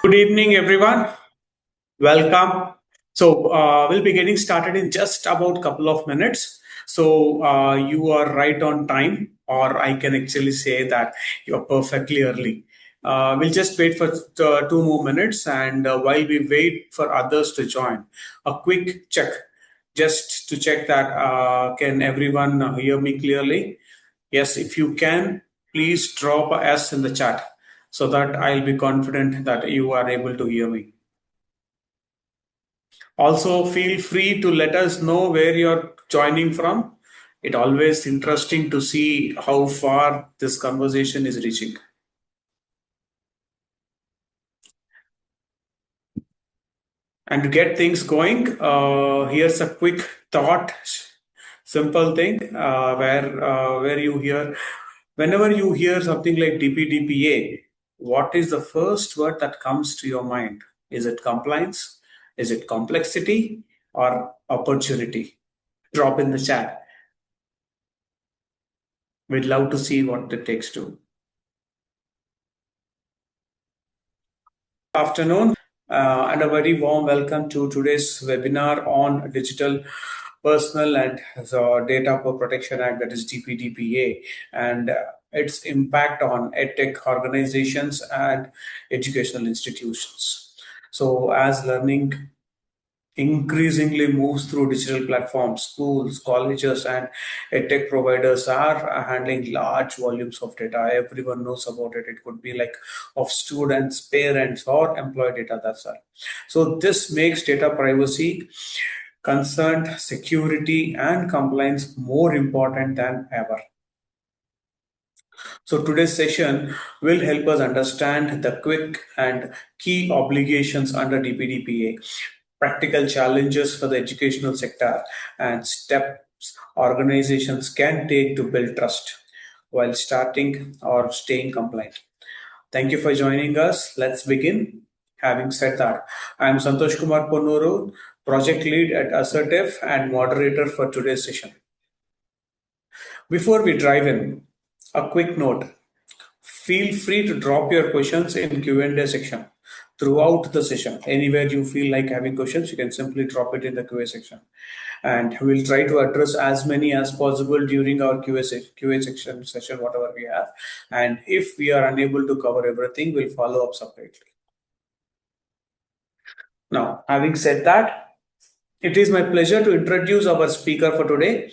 Good evening, everyone. Welcome. We'll be getting started in just about a couple of minutes. You are right on time, or I can actually say that you're perfectly early. We'll just wait for 2 more minutes, and while we wait for others to join, a quick check just to check that can everyone hear me clearly? Yes, if you can, please drop a S in the chat so that I'll be confident that you are able to hear me. Also, feel free to let us know where you're joining from. It's always interesting to see how far this conversation is reaching. And to get things going, here's a quick thought, simple thing where you hear, whenever you hear something like DPDPA, what is the first word that comes to your mind? Is it compliance? Is it complexity or opportunity? Drop in the chat. We'd love to see what it takes to. Afternoon, and a very warm welcome to today's webinar on Digital Personal and Data Protection Act, that is DPDPA, and its impact on EdTech organizations and educational institutions. So, as learning increasingly moves through digital platforms, schools, colleges, and tech providers are handling large volumes of data. Everyone knows about it. It could be like of students, parents, or employee data. That's all. So this makes data privacy, concerned security, and compliance more important than ever. So today's session will help us understand the quick and key obligations under DPDPA, practical challenges for the educational sector, and steps organizations can take to build trust while starting or staying compliant. Thank you for joining us. Let's begin. Having said that, I am Santosh Kumar Ponnuru, project lead at Assurtiv and moderator for today's session. Before we dive in, a quick note. Feel free to drop your questions in Q&A section throughout the session. Anywhere you feel like having questions, you can simply drop it in the QA section. And we'll try to address as many as possible during our QA section session, whatever we have. And if we are unable to cover everything, we'll follow up separately. Now, having said that, it is my pleasure to introduce our speaker for today.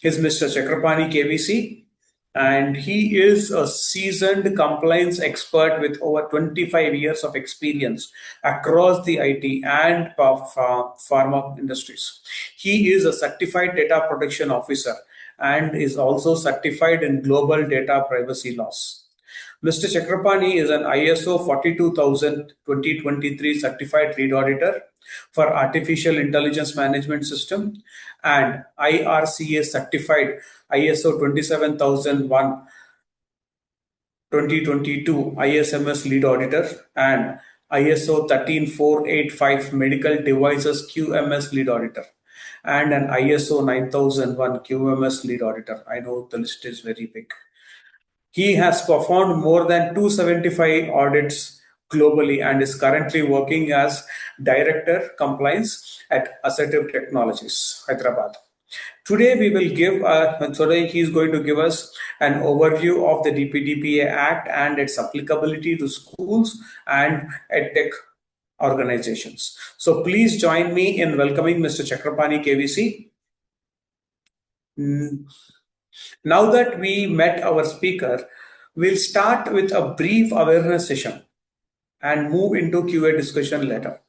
He's Mr. Chakrapani KVC, and he is a seasoned compliance expert with over 25 years of experience across the IT and pharma industries. He is a certified data protection officer and is also certified in global data privacy laws. Mr. Chakrapani is an ISO 42000 2023 certified lead auditor for artificial intelligence management system and IRCA certified ISO 27001 2022 ISMS lead auditor and ISO 13485 medical devices QMS lead auditor and an ISO 9001 QMS lead auditor. I know the list is very big. He has performed more than 275 audits globally and is currently working as Director Compliance at Assurtiv Technologies, Hyderabad. Today he is going to give us an overview of the DPDPA Act and its applicability to schools and EdTech organizations. So please join me in welcoming Mr. Chakrapani KVC. Now that we met our speaker, we'll start with a brief awareness session and move into QA discussion later.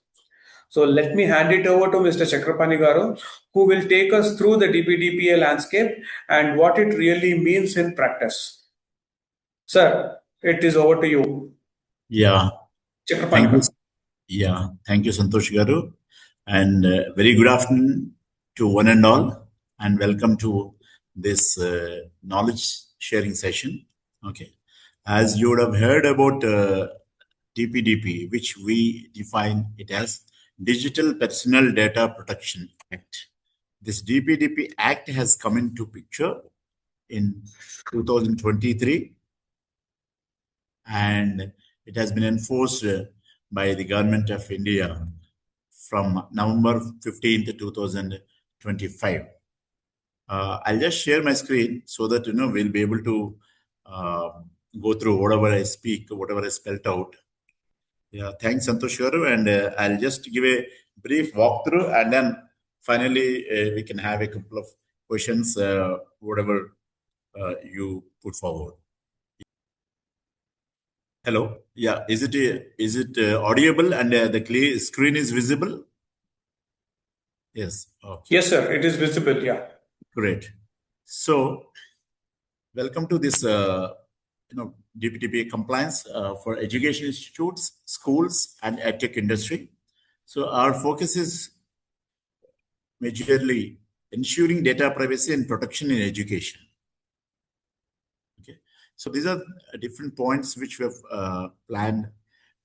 So let me hand it over to Mr. Chakrapani Garu, who will take us through the DPDPA landscape and what it really means in practice. Sir, it is over to you. Yeah. Chakrapani. Thank you, Santosh Garu. And very good afternoon to one and all, and welcome to this knowledge sharing session. Okay. As you would have heard about DPDP, which we define it as Digital Personal Data Protection Act. This DPDP Act has come into picture in 2023, and it has been enforced by the Government of India from November 15th, 2025. I'll just share my screen so that we'll be able to uh, go through whatever I speak, whatever I spelled out. Yeah, thanks, Santosh Garu, and I'll just give a brief walkthrough, and then finally we can have a couple of questions, whatever you put forward. Hello. Yeah, is it audible and the clear screen is visible? Yes. Okay. Yes, sir. It is visible. Yeah. Great. So, welcome to this, DPDPA compliance for education institutes, schools, and EdTech industry. So, our focus is majorly ensuring data privacy and protection in education. Okay. So, these are different points which we have planned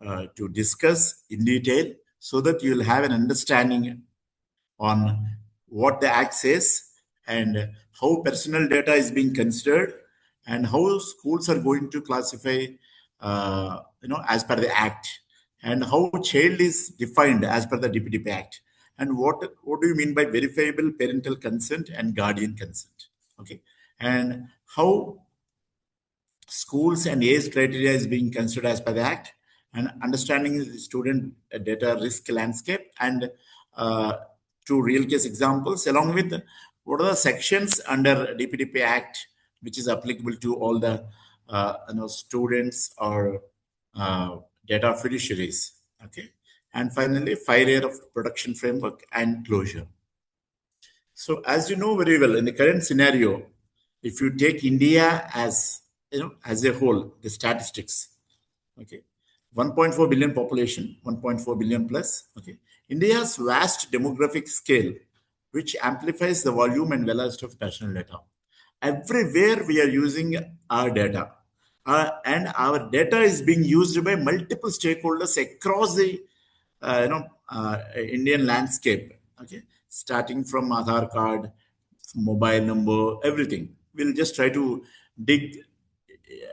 to discuss in detail so that you'll have an understanding on what the act says and how personal data is being considered and how schools are going to classify as per the act, and how child is defined as per the DPDP act, and what do you mean by verifiable parental consent and guardian consent. Okay. And how schools and age criteria is being considered as per the act, and understanding the student data risk landscape, and uh, two real case examples, along with what are the sections under DPDP Act which is applicable to all the students or data fiduciaries. Okay. And finally, 5 layer of production framework and closure. So, as you know very well, in the current scenario, if you take India as a whole, the statistics, okay, 1.4 billion population, 1.4 billion plus, okay, India's vast demographic scale, which amplifies the volume and velocity of personal data. Everywhere we are using our data, and our data is being used by multiple stakeholders across the Indian landscape. Okay, starting from Aadhaar card, mobile number, everything. We'll just try to dig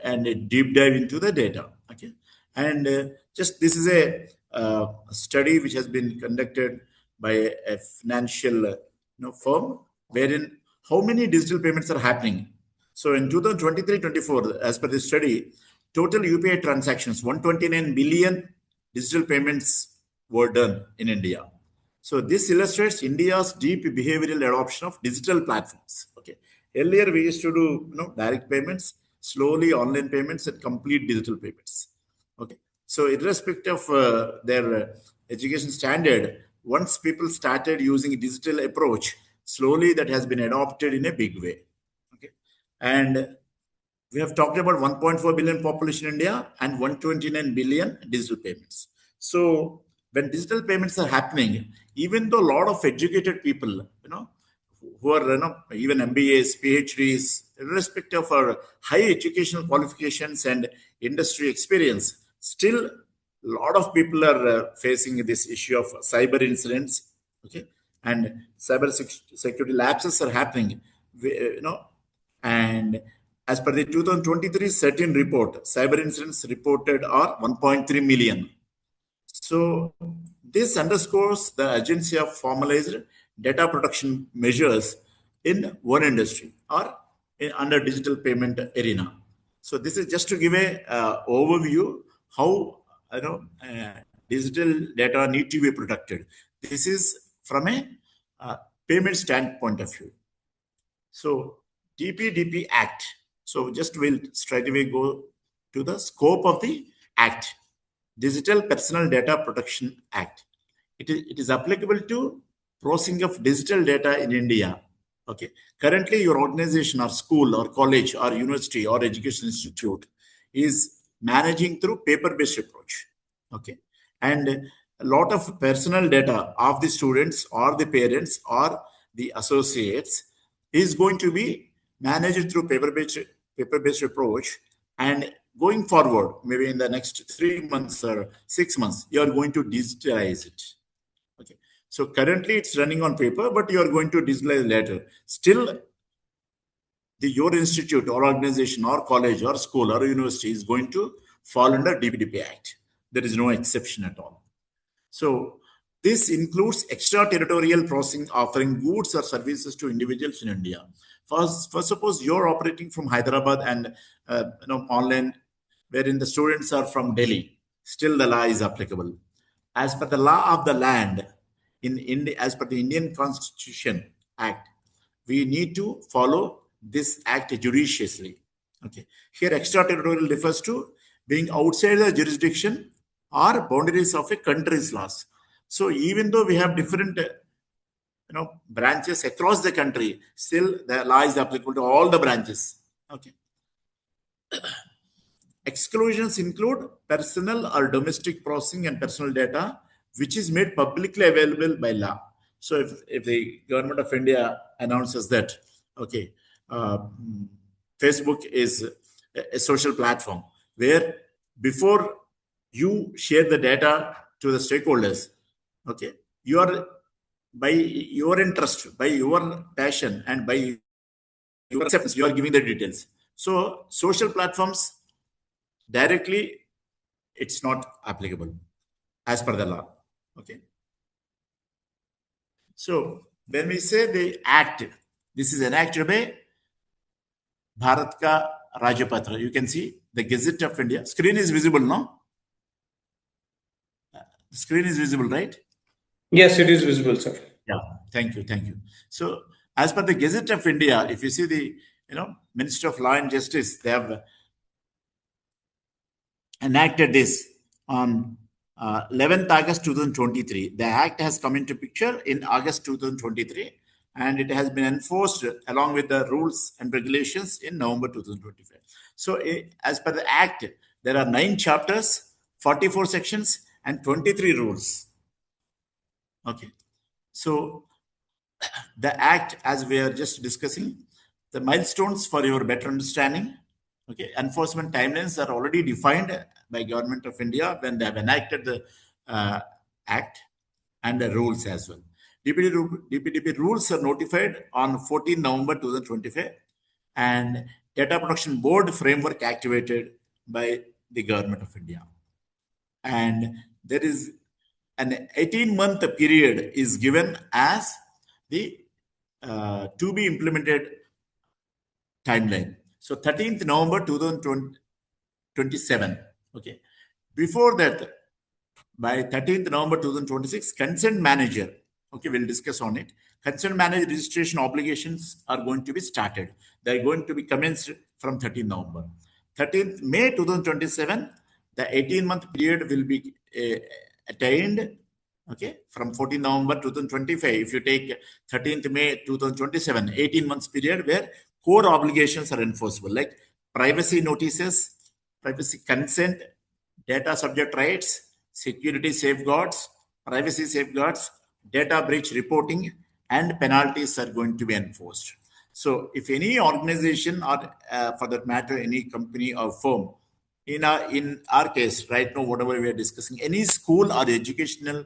and a deep dive into the data. Okay, and just this is a study which has been conducted by a financial firm, wherein how many digital payments are happening. So in 2023-24, as per the study, total UPI transactions 129 billion digital payments were done in India. So this illustrates India's deep behavioral adoption of digital platforms. Okay. Earlier we used to do direct payments, slowly online payments, and complete digital payments. Okay. So irrespective of their education standard, once people started using a digital approach, slowly that has been adopted in a big way. Okay. And we have talked about 1.4 billion population in India and 129 billion digital payments. So when digital payments are happening, even though a lot of educated people, who are even MBAs, PhDs, irrespective of our high educational qualifications and industry experience, still a lot of people are facing this issue of cyber incidents. Okay, and cyber security lapses are happening. And as per the 2023 certain report, cyber incidents reported are 1.3 million. So this underscores the urgency of formalized data protection measures in one industry or under digital payment arena. So this is just to give a overview how digital data need to be protected. This is from a payment standpoint of view. So DPDP Act. So just we'll straight away go to the scope of the Act. Digital Personal Data Protection Act. It is applicable to processing of digital data in India. Okay. Currently, your organization or school or college or university or education institute is managing through paper-based approach. Okay. And a lot of personal data of the students or the parents or the associates is going to be managed through paper-based approach. And going forward, maybe in the next 3 months or 6 months, you are going to digitize it. Okay. So currently it's running on paper, but you are going to digitalize later. Still, your institute or organization or college or school or university is going to fall under DPDP Act. There is no exception at all. So this includes extraterritorial processing offering goods or services to individuals in India. For suppose you're operating from Hyderabad and online, wherein the students are from Delhi, still the law is applicable. As per the law of the land, in India, as per the Indian Constitution Act, we need to follow this act judiciously. Okay. Here, extraterritorial refers to being outside the jurisdiction or boundaries of a country's laws. So even though we have different branches across the country, still the law is applicable to all the branches. Okay. Exclusions include personal or domestic processing and personal data, which is made publicly available by law. So if the government of India announces that, okay, uh, Facebook is a social platform where before you share the data to the stakeholders, okay, you are by your interest, by your passion, and by your acceptance, you are giving the details. So social platforms directly, it's not applicable as per the law. Okay. So when we say the act, this is enacted by Bharat ka Rajapatra. You can see the Gazette of India. Screen is visible, no? The screen is visible, right? Yes, it is visible, sir. Yeah. Thank you. Thank you. So as per the Gazette of India, if you see the Minister of Law and Justice, they have enacted this on 11th August 2023. The act has come into picture in August 2023, and it has been enforced along with the rules and regulations in November 2025. So as per the act, there are 9 chapters, 44 sections, and 23 rules. Okay. So the act, as we are just discussing, the milestones for your better understanding. Okay, enforcement timelines are already defined by Government of India when they have enacted the act, and the rules as well. DPDP rules are notified on 14 November 2025, and Data Protection Board framework activated by the Government of India. And there is an 18-month period is given as the to be implemented timeline. So 13th November 2027. Okay. Before that, by 13th November 2026, consent manager. Okay, we'll discuss on it. Consent manager registration obligations are going to be started. They're going to be commenced from 13th November. 13th May 2027, the 18-month period will be attained. Okay, from 14th November 2025. If you take 13th May 2027, 18 months period where core obligations are enforceable, like privacy notices, privacy consent, data subject rights, security safeguards, privacy safeguards, data breach reporting, and penalties are going to be enforced. So if any organization or for that matter, any company or firm, in our case, right now, whatever we are discussing, any school or educational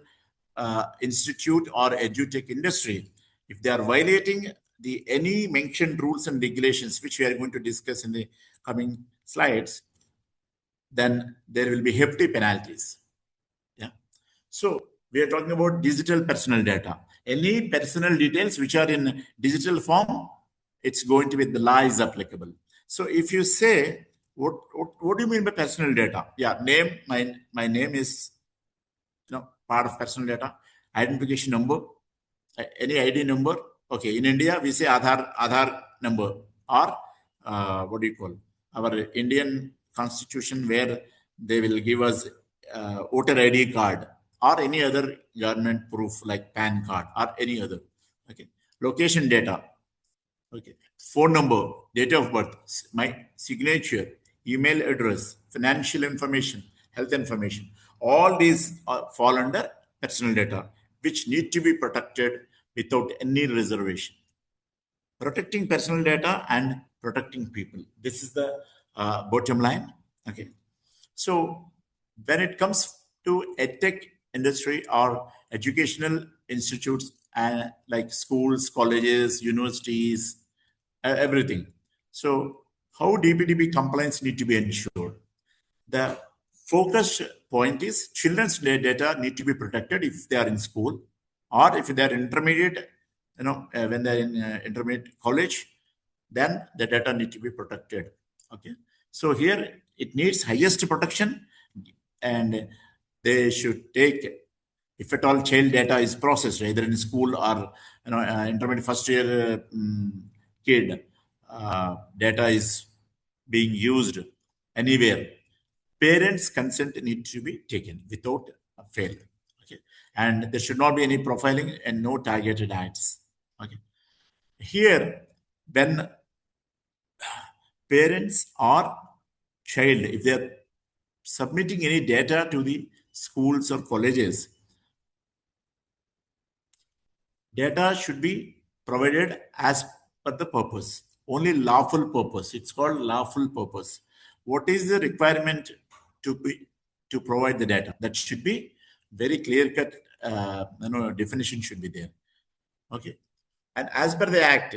institute or edutech industry, if they are violating the any mentioned rules and regulations, which we are going to discuss in the coming slides, then there will be hefty penalties. Yeah. So we are talking about digital personal data. Any personal details which are in digital form, it's going to be, the law is applicable. So if you say, what do you mean by personal data? Yeah, name, my name is part of personal data, identification number, any ID number. Okay, in India we say Aadhaar number, or what do you call our Indian Constitution, where they will give us voter ID card or any other government proof like PAN card or any other. Okay, location data. Okay, phone number, date of birth, my signature, email address, financial information, health information. All these fall under personal data, which need to be protected without any reservation. Protecting personal data and protecting people. This is the bottom line. Okay. So when it comes to EdTech industry or educational institutes, and like schools, colleges, universities, everything. So how DPDP compliance need to be ensured? The focus point is children's data need to be protected if they are in school, or if they are intermediate, when they're in intermediate college, then the data need to be protected. Okay, so here it needs highest protection, and they should take, if at all child data is processed either in school or intermediate first year kid data is being used anywhere, parents consent need to be taken without fail. Okay, and there should not be any profiling and no targeted ads. Okay, here when parents or child, if they are submitting any data to the schools or colleges, data should be provided as per the purpose, only lawful purpose. It's called lawful purpose. What is the requirement to be to provide the data? That should be very clear cut. Definition should be there. Okay, and as per the act,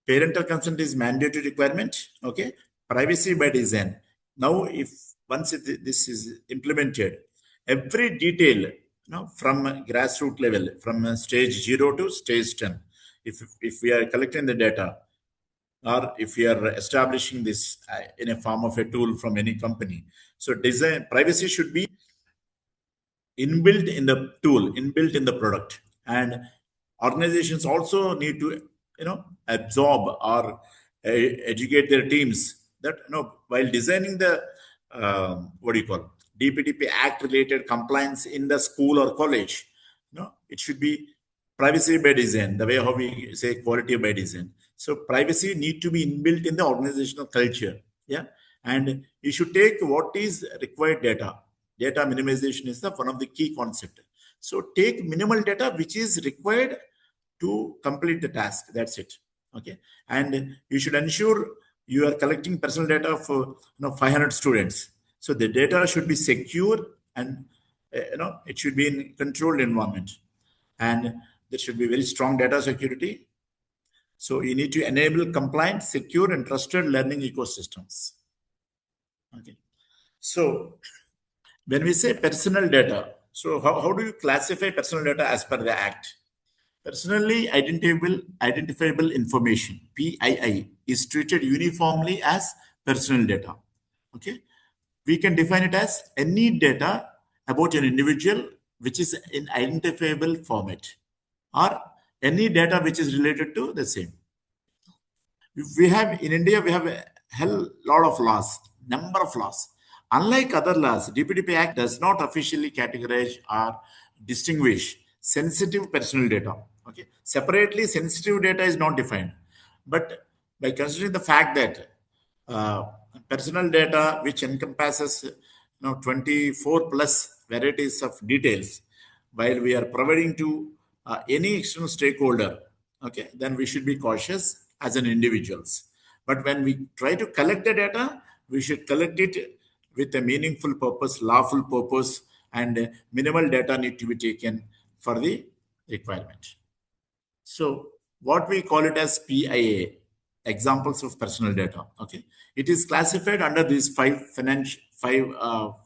parental consent is mandatory requirement. Okay, privacy by design. Now, if once this is implemented, every detail, from grassroots level, from stage 0 to stage 10, if we are collecting the data, or if we are establishing this in a form of a tool from any company, so design privacy should be inbuilt in the tool, inbuilt in the product. And organizations also need to absorb or educate their teams that while designing the what do you call DPDP act related compliance in the school or college, it should be privacy by design, the way how we say quality by design. So privacy need to be inbuilt in the organizational culture. Yeah, and you should take what is required data. Data minimization is the one of the key concept. So take minimal data which is required to complete the task. That's it. Okay, and you should ensure you are collecting personal data for 500 students. So the data should be secure, and it should be in controlled environment, and there should be very strong data security. So you need to enable compliant, secure, and trusted learning ecosystems. Okay, so when we say personal data, so how do you classify personal data as per the act? Personally identifiable information, PII, is treated uniformly as personal data. Okay, we can define it as any data about an individual which is in identifiable format, or any data which is related to the same. We have in India, we have a hell lot of laws, number of laws. Unlike other laws, DPDPA Act does not officially categorize or distinguish sensitive personal data. Okay, separately, sensitive data is not defined, but by considering the fact that uh, personal data, which encompasses 24 plus varieties of details, while we are providing to any external stakeholder, okay, then we should be cautious as an individuals. But when we try to collect the data, we should collect it with a meaningful purpose, lawful purpose, and minimal data need to be taken for the requirement. So what we call it as PIA, examples of personal data. Okay, it is classified under these five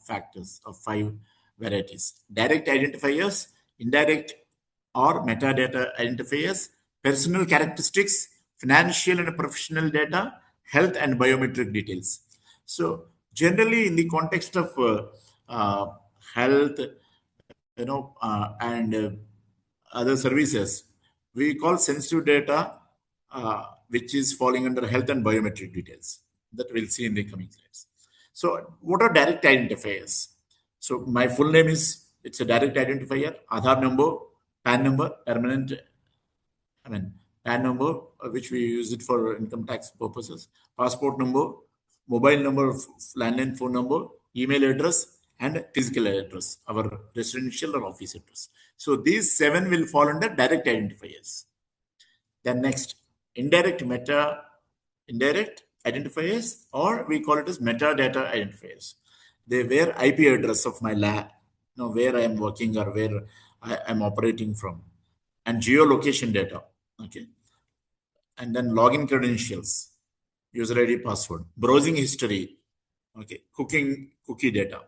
factors of five varieties: direct identifiers, indirect or metadata identifiers, personal characteristics, financial and professional data, health and biometric details. So generally, in the context of health, and other services, we call sensitive data, which is falling under health and biometric details, that we'll see in the coming slides. So what are direct identifiers? So my full name is, it's a direct identifier: Aadhaar number, PAN number, permanent, PAN number, which we use it for income tax purposes, passport number, mobile number, landline phone number, email address, and physical address, our residential or office address. So these seven will fall under direct identifiers. Then next, indirect identifiers, or we call it as metadata identifiers. They where IP address of my lab, where I am working or where I am operating from, and geolocation data. Okay, and then login credentials, user ID, password, browsing history, Okay, cookie data.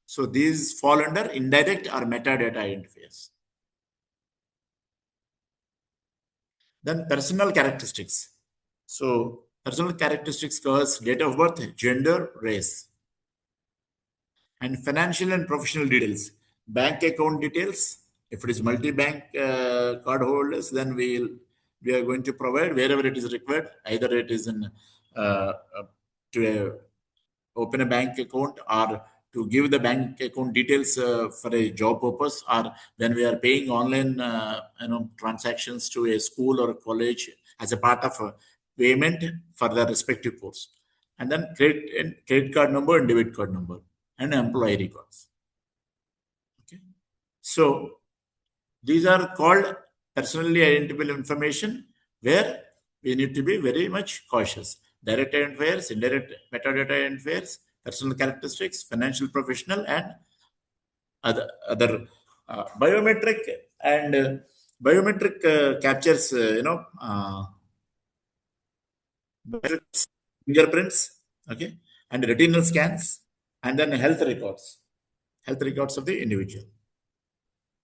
So these fall under indirect or metadata identifiers. Then personal characteristics. So personal characteristics covers date of birth, gender, race, and financial and professional details. Bank account details. If it is multi-bank card holders, then we are going to provide wherever it is required. Either it is in to open a bank account or to give the bank account details for a job purpose, or when we are paying online transactions to a school or a college as a part of a payment for the respective course. And then credit card number and debit card number and employee records. Okay. So these are called personally identifiable information where we need to be very much cautious. Direct identifiers, indirect metadata identifiers, personal characteristics, financial professional, and other biometric and biometric captures, fingerprints, okay, and retinal scans, and then health records of the individual.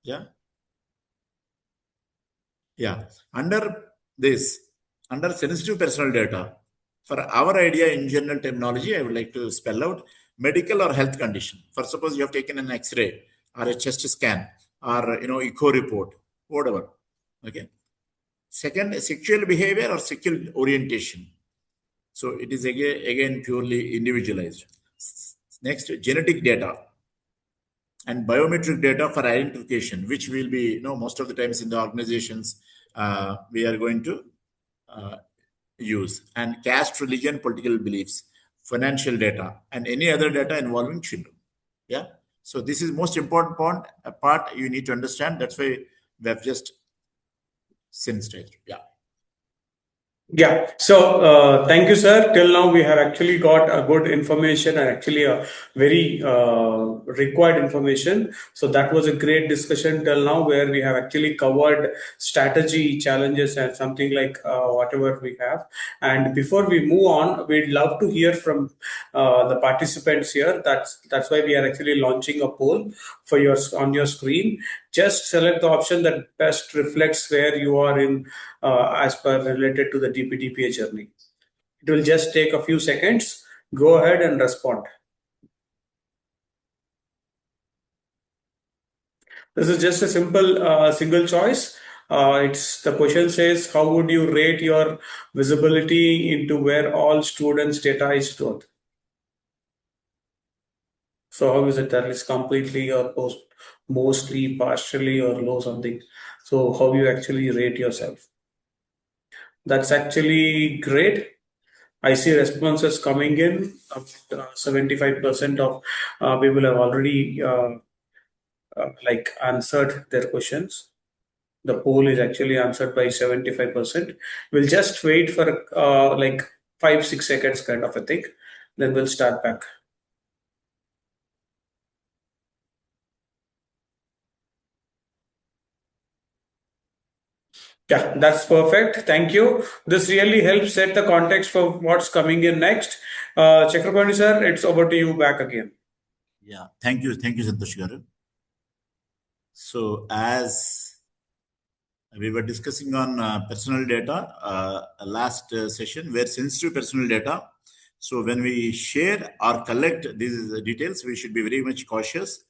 Yeah. Yeah, under this, under sensitive personal data, for our idea in general terminology, I would like to spell out medical or health condition. For suppose you have taken an X-ray or a chest scan or echo report, whatever. Okay. Second, sexual behavior or sexual orientation. So it is again purely individualized. Next, genetic data and biometric data for identification, which will be, most of the times in the organizations we are going to uh, use, and caste, religion, political beliefs, financial data, and any other data involving children. Yeah. So this is most important part you need to understand. That's why we have just sensitized. Yeah. Yeah. So, thank you, sir. Till now, we have actually got a good information and actually a very required information. So that was a great discussion till now, where we have actually covered strategy, challenges, and something like whatever we have. And before we move on, we'd love to hear from the participants here. That's why we are actually launching a poll for your on your screen. Just select the option that best reflects where you are in as per related to the DPDPA journey. It will just take a few seconds. Go ahead and respond. This is just a simple single choice. It's the question says, how would you rate your visibility into where all students' data is stored? So how is it that is completely or mostly, partially, or low something? So how you actually rate yourself? That's actually great. I see responses coming in. 75% of people have already like answered their questions. The poll is actually answered by 75%. We'll just wait for like 5-6 seconds kind of a thing. Then we'll start back. Yeah, that's perfect. Thank you. This really helps set the context for what's coming in next. Chakrabarti sir, it's over to you back again. Yeah. Thank you, Santosh Garu. So as we were discussing on personal data last session, where sensitive personal data. So when we share or collect these details, we should be very much cautious,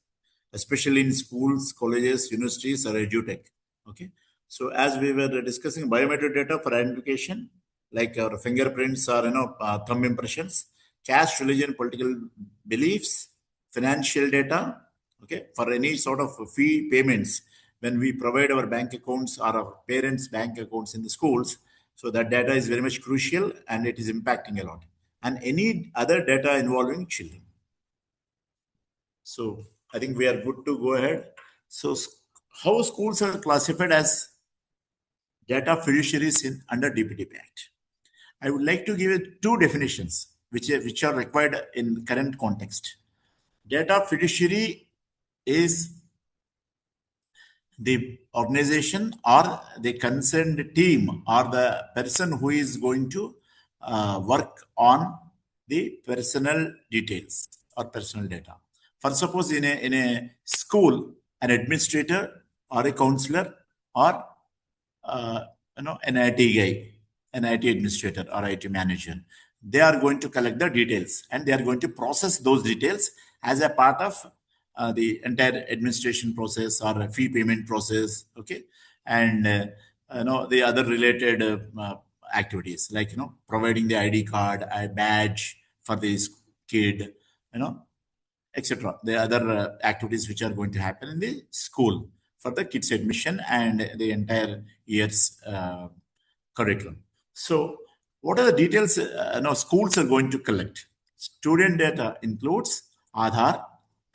especially in schools, colleges, universities, or edutech. Okay. So as we were discussing biometric data for identification, like our fingerprints or thumb impressions, caste, religion, political beliefs, financial data. Okay, for any sort of fee payments, when we provide our bank accounts or our parents' bank accounts in the schools, so that data is very much crucial and it is impacting a lot. And any other data involving children. So I think we are good to go ahead. So how schools are classified as data fiduciaries under DPDPA Act? I would like to give you two definitions which are required in current context. Data fiduciary is the organization or the concerned team or the person who is going to work on the personal details or personal data. For suppose in a school, an administrator or a counselor or uh, an IT guy, an IT administrator or IT manager, they are going to collect the details and they are going to process those details as a part of the entire administration process or a fee payment process. Okay, and the other related activities like providing the ID card, a badge for this kid, you know etc. The other activities which are going to happen in the school for the kids admission and the entire year's curriculum. So, what are the details? Schools are going to collect. Student data includes Aadhaar,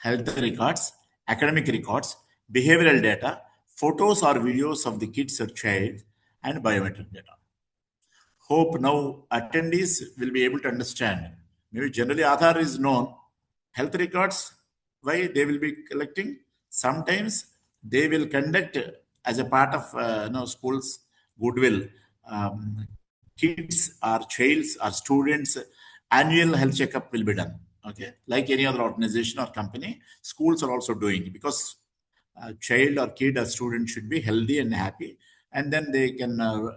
health records, academic records, behavioral data, photos or videos of the kids or child, and biometric data. Hope now attendees will be able to understand. Maybe generally Aadhaar is known. Health records, why they will be collecting? Sometimes they will conduct as a part of schools goodwill. Kids or childs or students annual health checkup will be done. Okay, like any other organization or company, schools are also doing because a child or kid or student should be healthy and happy, and then they can no,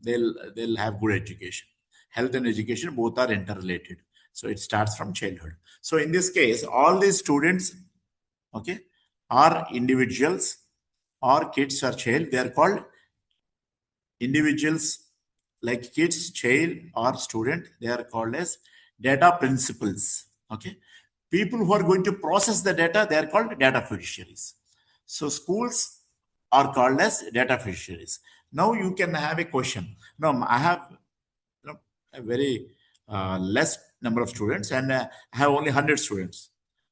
they'll have good education. Health and education both are interrelated, so it starts from childhood. So in this case, all these students, okay, are individuals or kids or child. They are called individuals like kids, child, or student. They are called as data principals. Okay, people who are going to process the data, they are called data fiduciaries. So schools are called as data fiduciaries. Now you can have a question. Now I have a very less number of students and I have only 100 students.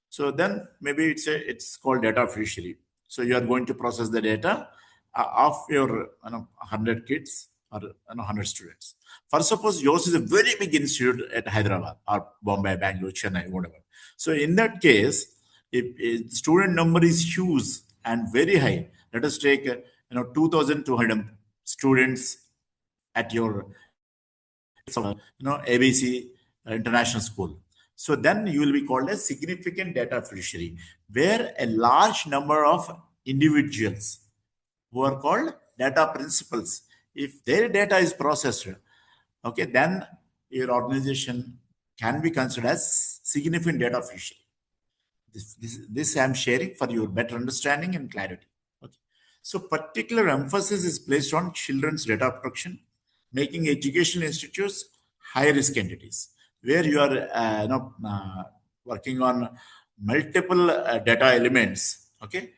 So then maybe it's called data fiduciary. So you are going to process the data of your 100 kids or 100 students. For suppose yours is a very big institute at Hyderabad or Bombay, Bangalore, Chennai, whatever. So in that case, if student number is huge and very high, let us take 2,200 students at your ABC International School. So then you will be called a significant data fiduciary, where a large number of individuals who are called data principals, if their data is processed, okay, then your organization can be considered as significant data fiduciary. This I'm sharing for your better understanding and clarity. Okay. So particular emphasis is placed on children's data protection, making education institutes high risk entities, where you are working on multiple data elements, okay,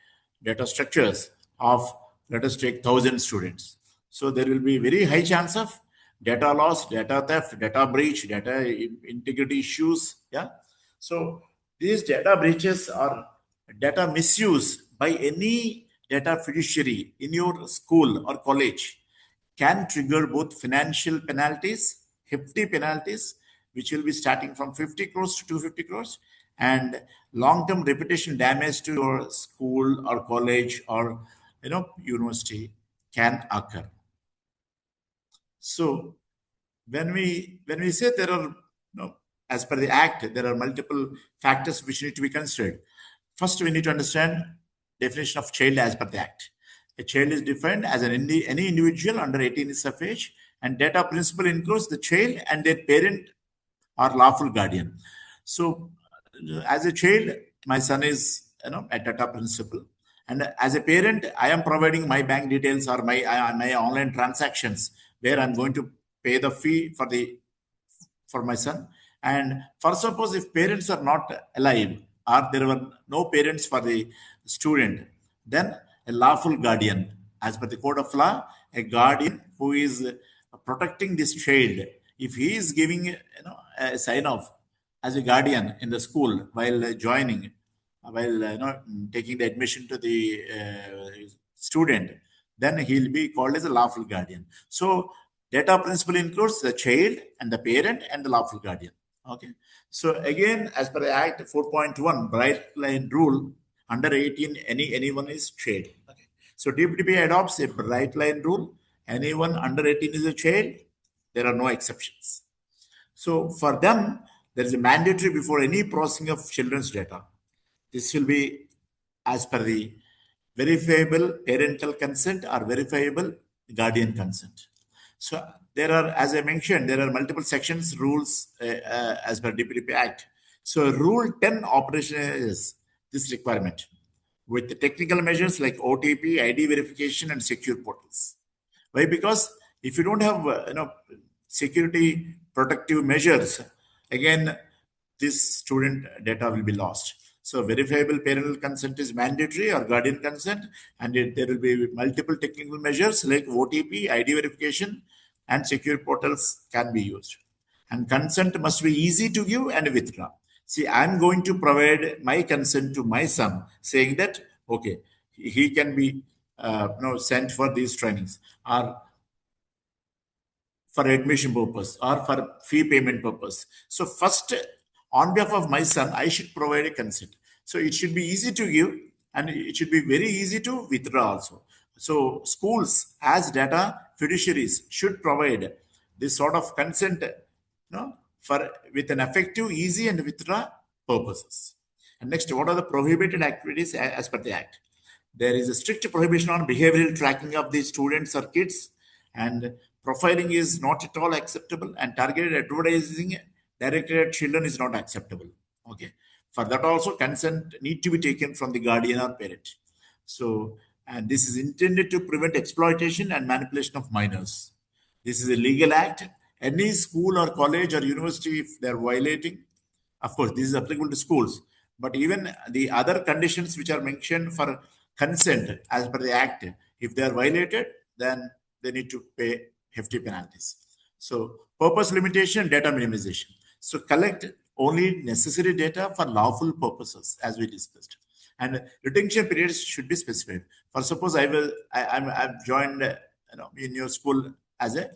data structures of, let us take 1,000 students. So there will be very high chance of data loss, data theft, data breach, data integrity issues. Yeah. So these data breaches or data misuse by any data fiduciary in your school or college can trigger both financial penalties, hefty penalties, which will be starting from 50 crores to 250 crores, and long-term reputation damage to your school or college or university can occur. So when we say there are as per the act, there are multiple factors which need to be considered. First, we need to understand definition of child as per the act. A child is defined as any individual under 18 years of age, and data principle includes the child and their parent or lawful guardian. So, as a child, my son is a data principal, and as a parent, I am providing my bank details or my online transactions where I'm going to pay the fee for my son. And for suppose if parents are not alive or there were no parents for the student, then a lawful guardian, as per the code of law, a guardian who is protecting this child, if he is giving a sign off as a guardian in the school while joining, while taking the admission to the student, then he'll be called as a lawful guardian. So data principle includes the child and the parent and the lawful guardian. Okay. So again, as per the Act 4.1, bright line rule, under 18, anyone is child. Okay. So DPDPA adopts a bright line rule. Anyone under 18 is a child. There are no exceptions. So for them, there is a mandatory before any processing of children's data. This will be as per the verifiable parental consent or verifiable guardian consent. So there are, as I mentioned, there are multiple sections, rules as per DPDP Act. So Rule 10 operationalizes this requirement with the technical measures like OTP, ID verification, and secure portals. Why? Because if you don't have security protective measures, again this student data will be lost. So verifiable parental consent is mandatory or guardian consent, and there will be multiple technical measures like OTP, ID verification, and secure portals can be used. And consent must be easy to give and withdraw. See, I'm going to provide my consent to my son, saying that okay, he can be sent for these trainings, or for admission purpose or for fee payment purpose. So first, on behalf of my son, I should provide a consent. So it should be easy to give and it should be very easy to withdraw also. So schools as data fiduciaries should provide this sort of consent, for with an effective, easy and withdraw purposes. And next, what are the prohibited activities as per the Act? There is a strict prohibition on behavioral tracking of the students or kids, and profiling is not at all acceptable, and targeted advertising directed at children is not acceptable. Okay. For that also, consent need to be taken from the guardian or parent. So, and this is intended to prevent exploitation and manipulation of minors. This is a legal act. Any school or college or university, if they're violating, of course, this is applicable to schools, but even the other conditions which are mentioned for consent as per the act, if they are violated, then they need to pay hefty penalties. So, purpose limitation, data minimization. So, collect only necessary data for lawful purposes, as we discussed. And retention periods should be specified. For suppose I've joined in your school as a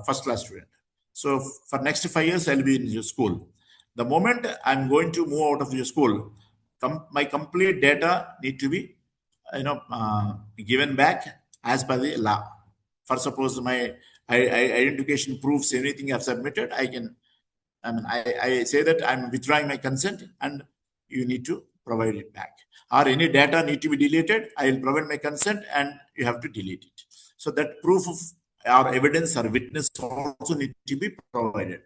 first class student. So for next 5 years, I'll be in your school. The moment I'm going to move out of your school, my complete data need to be, given back as per the law. For suppose my identification proofs, anything I've submitted, I say that I'm withdrawing my consent and you need to provide it back. Or any data need to be deleted, I will provide my consent and you have to delete it. So that proof of our evidence or witness also need to be provided.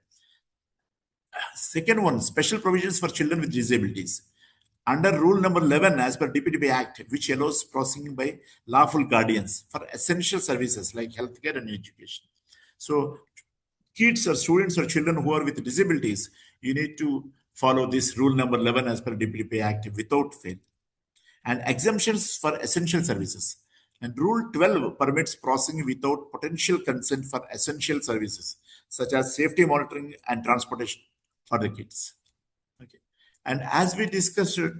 Second one, special provisions for children with disabilities. Under rule number 11 as per DPDPA Act, which allows processing by lawful guardians for essential services like healthcare and education. So kids or students or children who are with disabilities, you need to follow this rule number 11 as per DPDPA Act without fail. And exemptions for essential services. And Rule 12 permits processing without potential consent for essential services, such as safety monitoring and transportation for the kids. Okay. And as we discussed a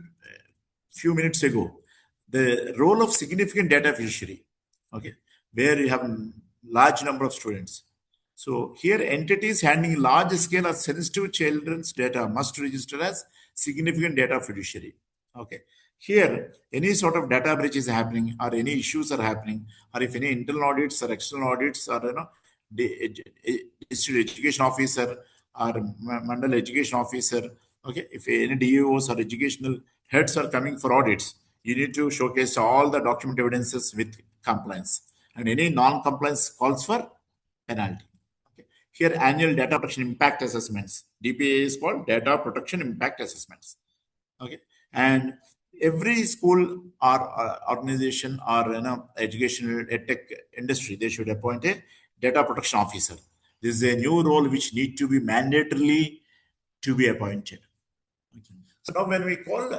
few minutes ago, the role of significant data fiduciary, okay, where you have a large number of students. So here, entities handling large scale or sensitive children's data must register as significant data fiduciary. Okay. Here, any sort of data breach is happening, or any issues are happening, or if any internal audits or external audits, or district education officer or mandal education officer, okay, if any DEOs or educational heads are coming for audits, you need to showcase all the document evidences with compliance, and any non-compliance calls for penalty. Okay. Here, annual data protection impact assessments. DPA is called data protection impact assessments. Okay, and every school or organization or educational EdTech industry, they should appoint a data protection officer. This is a new role which need to be mandatorily to be appointed. Okay. So now when we call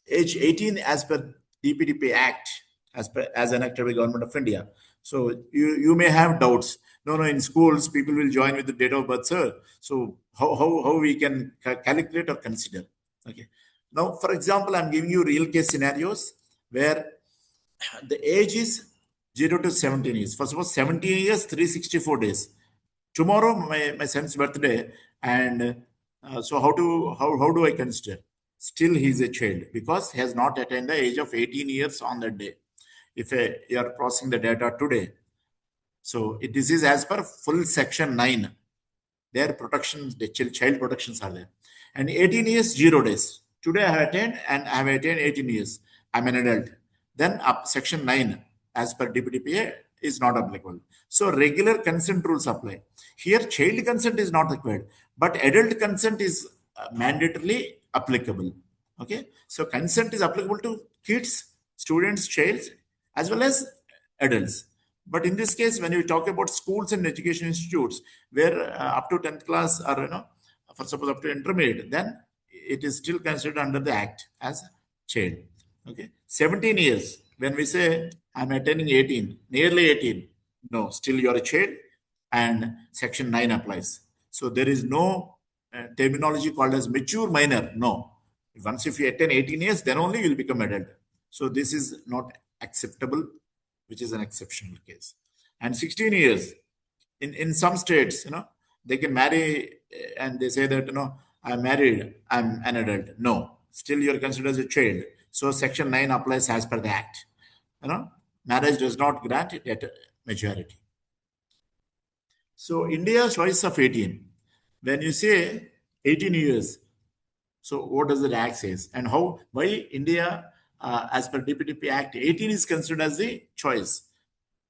age 18 as per DPDP Act, as enacted by Government of India, so you may have doubts. No, in schools people will join with the date of birth, sir. So how we can calculate or consider? Okay. Now, for example, I'm giving you real case scenarios where the age is 0 to 17 years. For suppose 17 years, 364 days. Tomorrow, my son's birthday, and so how do I consider? Still, he's a child because he has not attained the age of 18 years on that day. If you are processing the data today, so this is as per full section 9 their protections, the child protections are there. And 18 years, 0 days. Today I have attained and I have attained 18 years. I'm an adult. Then up section 9, as per DPDPA, is not applicable. So regular consent rules apply. Here, child consent is not required, but adult consent is mandatorily applicable. Okay, so consent is applicable to kids, students, child, as well as adults. But in this case, when you talk about schools and education institutes, where up to 10th class or for suppose up to intermediate, then it is still considered under the act as child. Okay, 17 years. When we say I'm attaining 18, nearly 18, no, still you're a child, and section 9 applies. So there is no terminology called as mature minor. No, once if you attain 18 years, then only you'll become adult. So this is not acceptable, which is an exceptional case. And 16 years, in some states, they can marry and they say that, I'm married, I'm an adult. No, still you're considered as a child. So section 9 applies as per the act. Marriage does not grant it at majority. So India's choice of 18. When you say 18 years, so what does the act says, and why India, as per DPDP Act, 18 is considered as the choice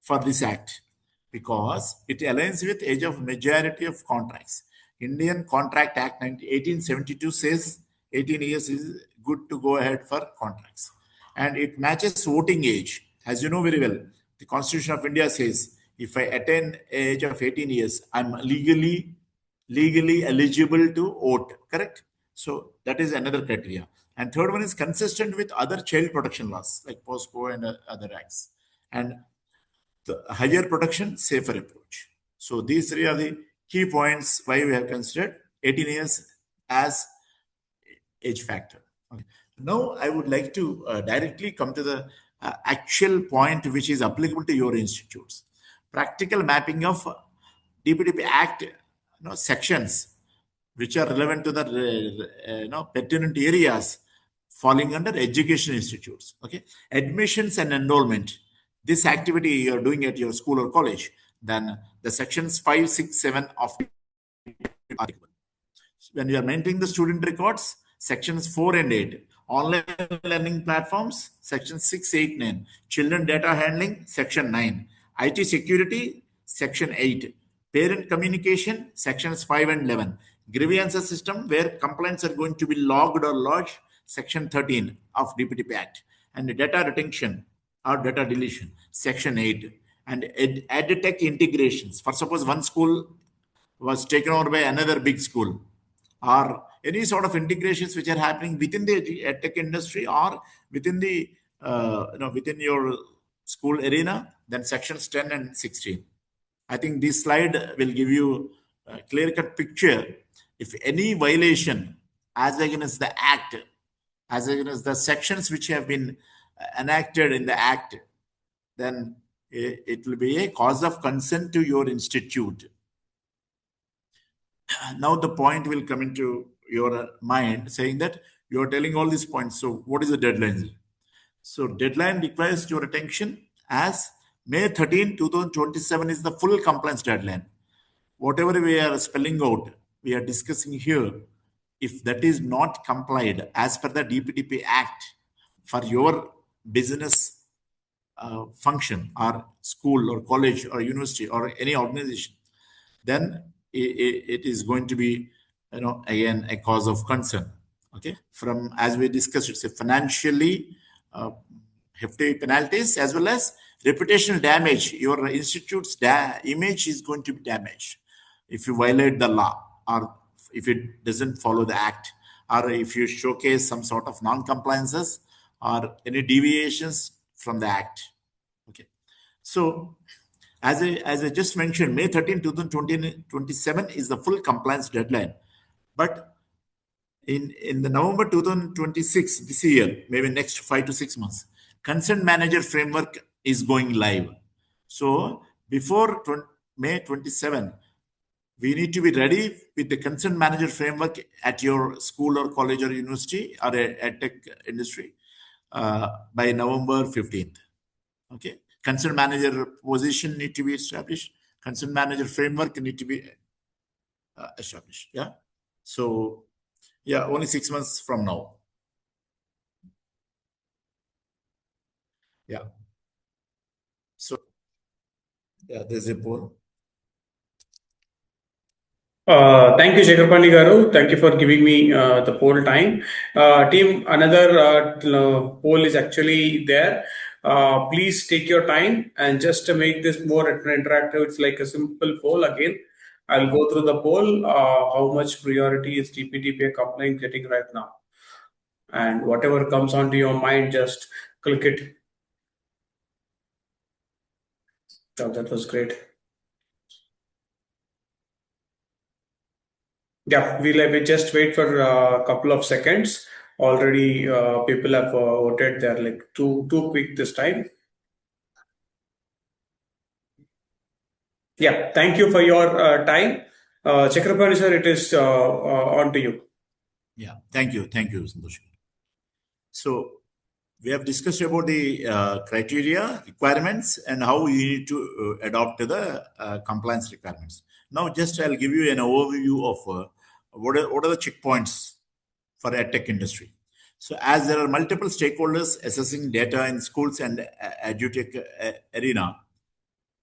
for this act? Because it aligns with age of majority of contracts. Indian Contract Act 1872 says 18 years is good to go ahead for contracts, and it matches voting age. As you know very well, the Constitution of India says if I attain age of 18 years, I'm legally eligible to vote. Correct? So that is another criteria. And third one is consistent with other child protection laws like POSCO and other acts. And the higher protection, safer approach. So these three are the key points why we have considered 18 years as age factor. Okay. Now I would like to directly come to the actual point which is applicable to your institutes. Practical mapping of DPDP Act sections which are relevant to the pertinent areas falling under education institutes. Okay, admissions and enrollment. This activity you are doing at your school or college, then the sections 5, 6, 7 of article. When you are maintaining the student records, sections 4 and 8. Online learning platforms, section 6, 8, 9. Children data handling, section 9. IT security, section 8. Parent communication, sections 5 and 11. Grievance system, where complaints are going to be logged or lodged, section 13 of DPDP Act. And data retention or data deletion, section 8. And EdTech integrations. For suppose one school was taken over by another big school, or any sort of integrations which are happening within the EdTech industry or within the within your school arena, then sections 10 and 16. I think this slide will give you a clear-cut picture. If any violation as against the act, as against the sections which have been enacted in the act, then it will be a cause of concern to your institute. Now the point will come into your mind saying that you are telling all these points. So what is the deadline? So deadline requires your attention as May 13, 2027 is the full compliance deadline. Whatever we are spelling out, we are discussing here, if that is not complied as per the DPDP Act for your business function or school or college or university or any organization, then it is going to be, again, a cause of concern. Okay, from as we discussed, it's a financially hefty penalties as well as reputational damage. Your institute's image is going to be damaged if you violate the law, or if it doesn't follow the act, or if you showcase some sort of non-compliances or any deviations from the act. Okay, so as I just mentioned, May 13, 2027 is the full compliance deadline. But in the November 2026, this year, maybe next 5 to 6 months, consent manager framework is going live. So before May 27, we need to be ready with the consent manager framework at your school or college or university or a tech industry by November 15th. Okay, consent manager position need to be established. Consent manager framework need to be established. Yeah. So yeah, only 6 months from now. Yeah. So yeah, there's a poll. Thank you, Shekhar Garu. Thank you for giving me the poll time. Team, another poll is actually there. Please take your time and just to make this more interactive, it's like a simple poll again. I'll go through the poll. How much priority is DPDPA complaint getting right now? And whatever comes onto your mind, just click it. Oh, that was great. Yeah, we'll just wait for a couple of seconds. Already, people have voted. They're like too quick this time. Yeah, thank you for your time. Chakrapani sir, it is on to you. Yeah. Thank you. Thank you, Santosh. So we have discussed about the criteria, requirements, and how you need to adopt to the compliance requirements. Now, just I'll give you an overview of what are the checkpoints for EdTech industry. So, as there are multiple stakeholders assessing data in schools and edutech arena,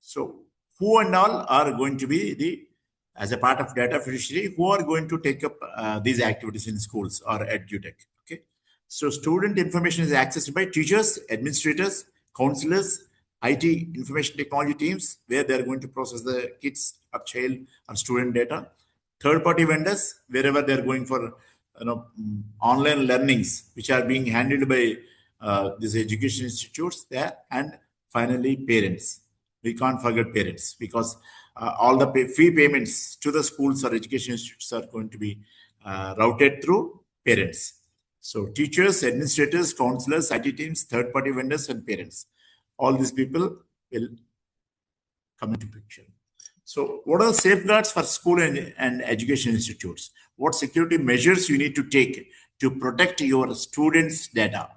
so who and all are going to be the, as a part of data fiduciary, who are going to take up these activities in schools or edutech? Okay. So student information is accessed by teachers, administrators, counselors, IT information technology teams, where they are going to process the kids or child or student data. Third party vendors, wherever they are going for online learnings, which are being handled by these education institutes there, and finally parents. We can't forget parents because all the fee payments to the schools or education institutes are going to be routed through parents. So teachers, administrators, counselors, IT teams, third-party vendors, and parents. All these people will come into picture. So what are the safeguards for school and education institutes? What security measures you need to take to protect your students' data?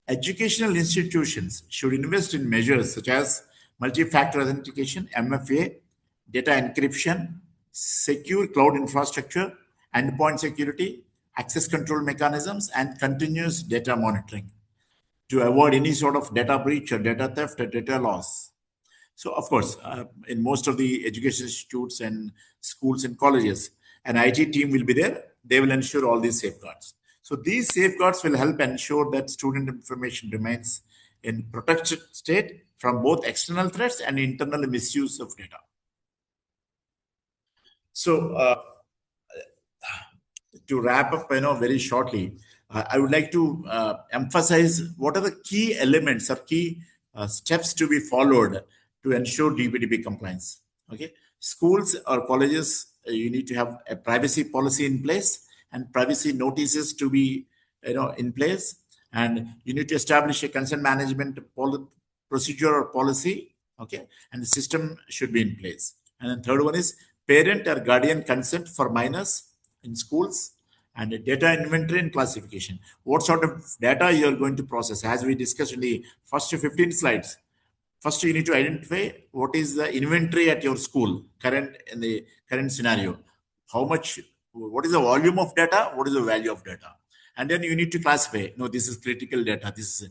Educational institutions should invest in measures such as multi-factor authentication, MFA, data encryption, secure cloud infrastructure, endpoint security, access control mechanisms, and continuous data monitoring to avoid any sort of data breach or data theft or data loss. So, of course, in most of the education institutes and schools and colleges, an IT team will be there. They will ensure all these safeguards. So, these safeguards will help ensure that student information remains in protected state from both external threats and internal misuse of data. So, to wrap up, very shortly, I would like to emphasize what are the key elements or key steps to be followed to ensure DPDP compliance. Okay, schools or colleges, you need to have a privacy policy in place and privacy notices to be, in place, and you need to establish a consent management procedure or policy. Okay, and the system should be in place. And then third one is parent or guardian consent for minors in schools, and data inventory and classification. What sort of data you are going to process? As we discussed in the first 15 slides, first you need to identify what is the inventory at your school current in the current scenario. How much? What is the volume of data? What is the value of data? And then you need to classify. No, this is critical data. This is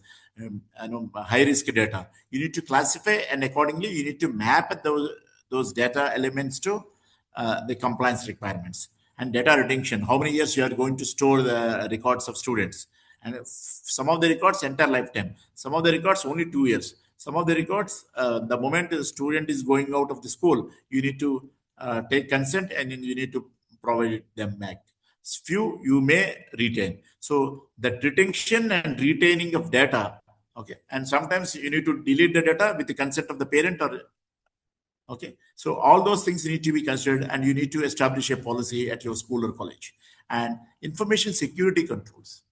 high risk data. You need to classify, and accordingly you need to map those data elements to the compliance requirements. And data retention, how many years you are going to store the records of students, and some of the records entire lifetime, some of the records only 2 years, some of the records the moment the student is going out of the school, you need to take consent and then you need to provide them back. Few you may retain. So that retention and retaining of data, okay, and sometimes you need to delete the data with the consent of the parent or okay. So all those things need to be considered, and you need to establish a policy at your school or college. And information security controls,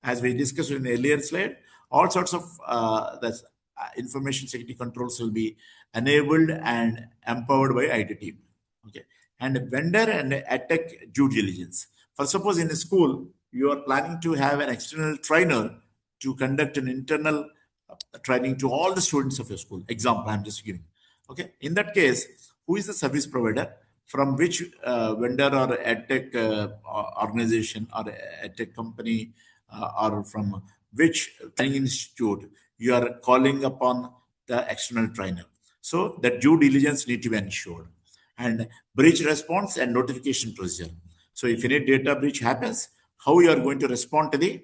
as we discussed in the earlier slide, all sorts of information security controls will be enabled and empowered by IT team. Okay, and vendor and EdTech due diligence. For suppose in a school you are planning to have an external trainer to conduct an internal training to all the students of your school. Example, I'm just giving. Okay, in that case, who is the service provider? from which vendor or edtech organization or edtech company or from which training institute you are calling upon the external trainer. So that due diligence need to be ensured. And breach response and notification procedure. So if any data breach happens, how you are going to respond to the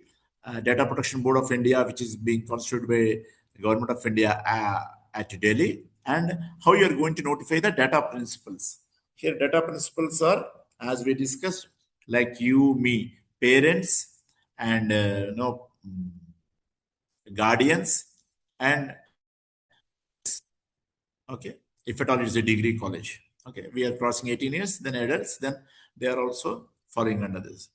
Data Protection Board of India, which is being constituted by the Government of India at Delhi, and how you are going to notify the data principals. Here, data principals are, as we discussed, like you, me, parents, and guardians, and okay, if at all it is a degree college. Okay, we are crossing 18 years, then adults, then they are also falling under this.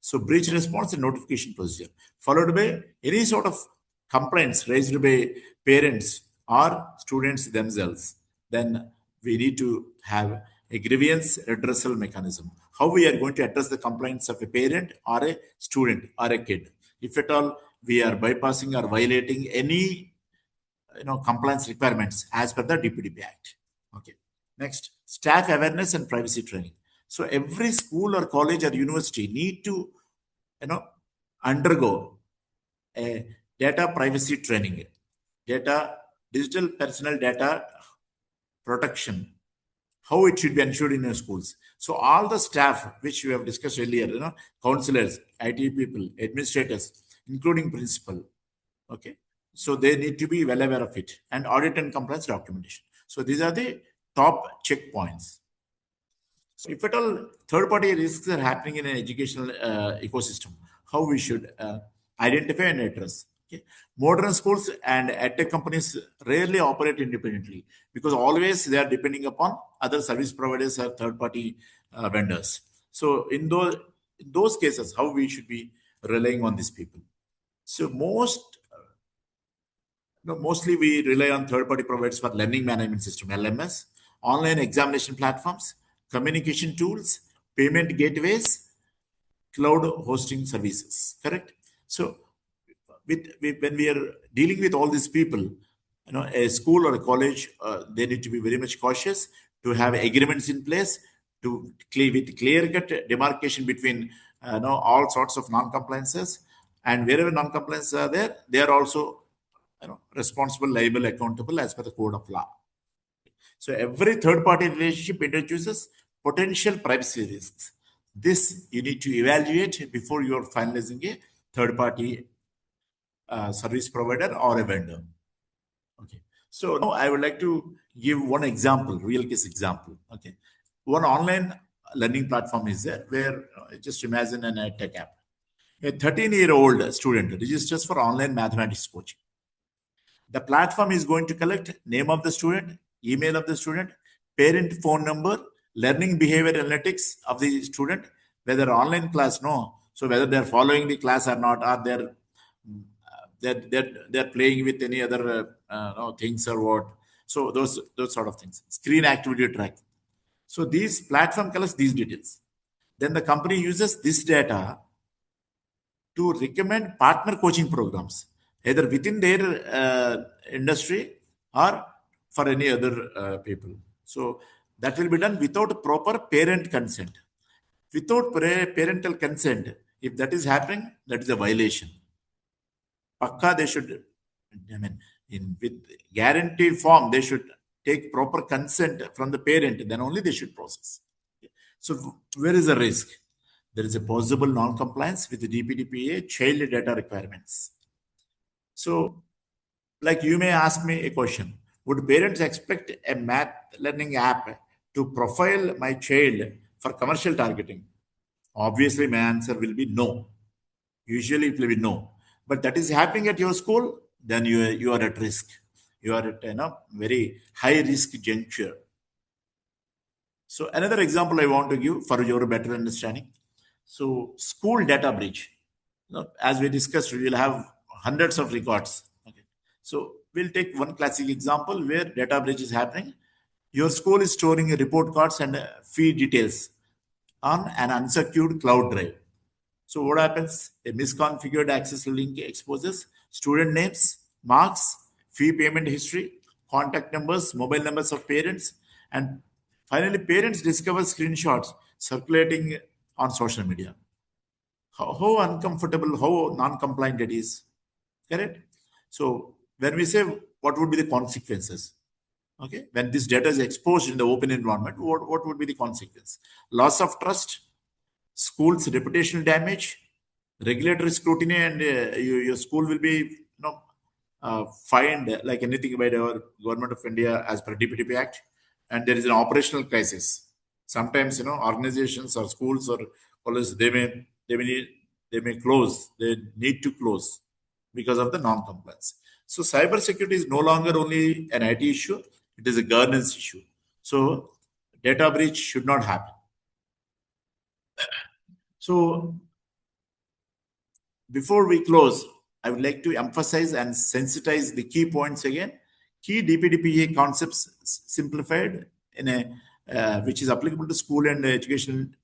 So breach response and notification procedure, followed by any sort of complaints raised by parents or students themselves. Then we need to have a grievance redressal mechanism. How we are going to address the complaints of a parent or a student or a kid. If at all we are bypassing or violating any compliance requirements as per the DPDPA Act. Okay. Next, staff awareness and privacy training. So every school or college or university need to you know undergo a data privacy training, data digital personal data protection, how it should be ensured in your schools. So all the staff which we have discussed earlier, counselors, IT people, administrators, including principal, okay, so they need to be well aware of it, and audit and compliance documentation. So these are the top checkpoints. So if at all third-party risks are happening in an educational ecosystem, how we should identify and address. Okay. Modern schools and edtech companies rarely operate independently because always they are depending upon other service providers or third-party vendors. So in those cases, how we should be relying on these people. So mostly we rely on third-party providers for learning management system (LMS), online examination platforms, communication tools, payment gateways, cloud hosting services. Correct. So, when we are dealing with all these people, a school or a college, they need to be very much cautious to have agreements in place to with clear-cut demarcation between all sorts of non-compliances, and wherever non-compliances are there, they are also responsible, liable, accountable as per the code of law. So every third-party relationship introduces potential privacy risks. This you need to evaluate before you are finalizing a third-party service provider or a vendor. Okay. So now I would like to give one example, real case example. Okay. One online learning platform is there where just imagine an EdTech app. A 13-year-old student registers for online mathematics coaching. The platform is going to collect name of the student, email of the student, parent phone number, learning behavior analytics of the student, whether online class, no. So whether they're following the class or not, or they're playing with any other things or what. So those sort of things. Screen activity track. So these platform collects these details. Then the company uses this data to recommend partner coaching programs, either within their industry or for any other people. So that will be done without proper parent consent. Without parental consent, if that is happening, that is a violation. Pakka, they should, I mean, in with guaranteed form, they should take proper consent from the parent, then only they should process. So where is the risk? There is a possible non-compliance with the DPDPA child data requirements. So, like you may ask me a question, would parents expect a math learning app to profile my child for commercial targeting? Obviously, my answer will be no. Usually it will be no. But that is happening at your school, then you are at risk. You are at very high risk juncture. So another example I want to give for your better understanding. So school data breach. As we discussed, we will have hundreds of records. Okay. So we'll take one classic example where data breach is happening. Your school is storing report cards and fee details on an unsecured cloud drive. So what happens? A misconfigured access link exposes student names, marks, fee payment history, contact numbers, mobile numbers of parents, and Finally, parents discover screenshots circulating on social media. How uncomfortable, how non-compliant it is. Correct? So when we say what would be the consequences, okay, when this data is exposed in the open environment, what would be the consequence? Loss of trust, schools reputational damage, regulatory scrutiny, and your school will be fined like anything by the government of India as per DPDPA Act, and there is an operational crisis. Sometimes organizations or schools or colleges they may close. They need to close because of the non-compliance. So cybersecurity is no longer only an IT issue; it is a governance issue. So data breach should not happen. So before we close, I would like to emphasize and sensitize the key points again. Key DPDPA concepts simplified in a which is applicable to school and education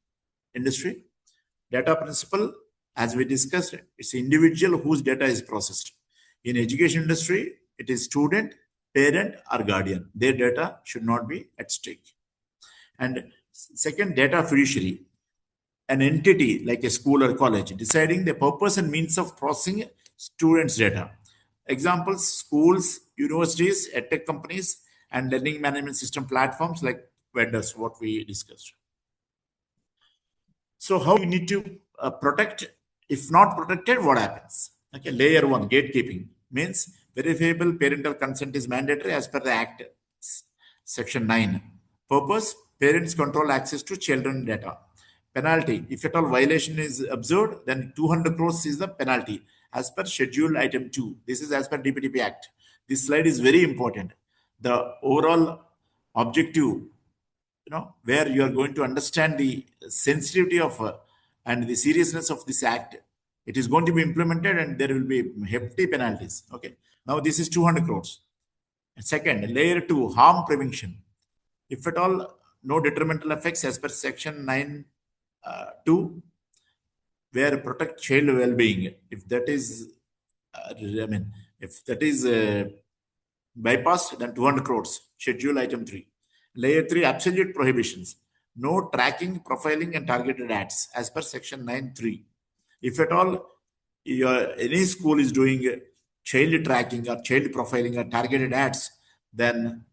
industry. Data principle, as we discussed, it's individual whose data is processed. In education industry, it is student, parent, or guardian. Their data should not be at stake. And second, data fiduciary, an entity like a school or college deciding the purpose and means of processing students' data. Examples: schools, universities, edtech companies, and learning management system platforms like vendors, what we discussed. So, how you need to protect? If not protected, what happens? Okay, layer one, gatekeeping means verifiable parental consent is mandatory as per the Act, Section 9. Purpose: parents control access to children data. Penalty: if at all violation is observed, then 200 crores is the penalty as per Schedule Item 2. This is as per DPDP Act. This slide is very important. The overall objective, where you are going to understand the sensitivity of and the seriousness of this act. It is going to be implemented and there will be hefty penalties. Okay, now this is 200 crores. Second, layer 2, harm prevention. If at all no detrimental effects as per section 9 2, where protect child well-being, if that is if that is bypassed, then 200 crores. Schedule Item 3. Layer 3, absolute prohibitions. No tracking, profiling, and targeted ads as per Section 9.3. If at all any school is doing child tracking or child profiling or targeted ads, then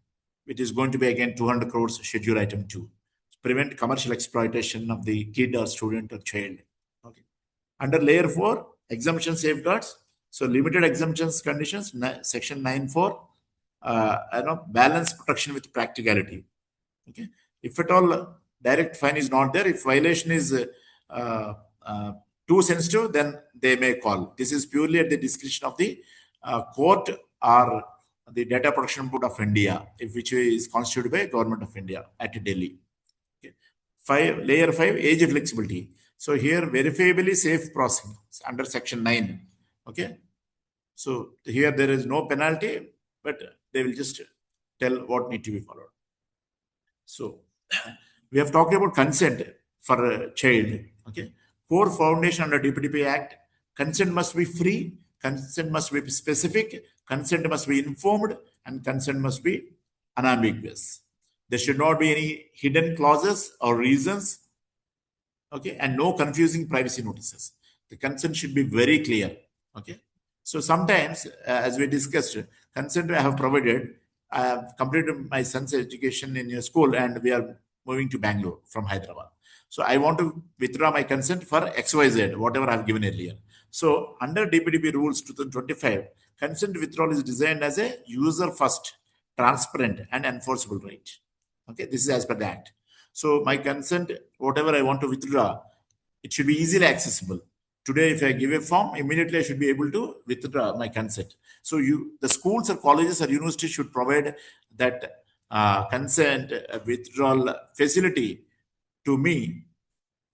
it is going to be again 200 crores. Schedule Item 2. Prevent commercial exploitation of the kid or student or child. Okay. Under layer 4, exemption safeguards. So limited exemptions conditions, section 9.4, balance protection with practicality. Okay. If at all direct fine is not there, if violation is too sensitive, then they may call. This is purely at the discretion of the court or the Data Protection Board of India, which is constituted by Government of India at Delhi. Layer 5, age flexibility. So here verifiably safe processing under section 9. Okay. So here there is no penalty, but they will just tell what need to be followed. So we have talked about consent for a child. Okay. Core foundation under DPDPA Act: consent must be free, consent must be specific, consent must be informed, and consent must be unambiguous. There should not be any hidden clauses or reasons. Okay, and no confusing privacy notices. The consent should be very clear. Okay, so sometimes, as we discussed, consent I have provided. I have completed my son's education in a school, and we are moving to Bangalore from Hyderabad. So I want to withdraw my consent for XYZ, whatever I have given earlier. So under DPDP rules 2025, consent withdrawal is designed as a user first, transparent, and enforceable right. Okay, this is as per the Act. So my consent, whatever I want to withdraw, it should be easily accessible. Today, if I give a form, immediately I should be able to withdraw my consent. So the schools or colleges or universities should provide that consent withdrawal facility to me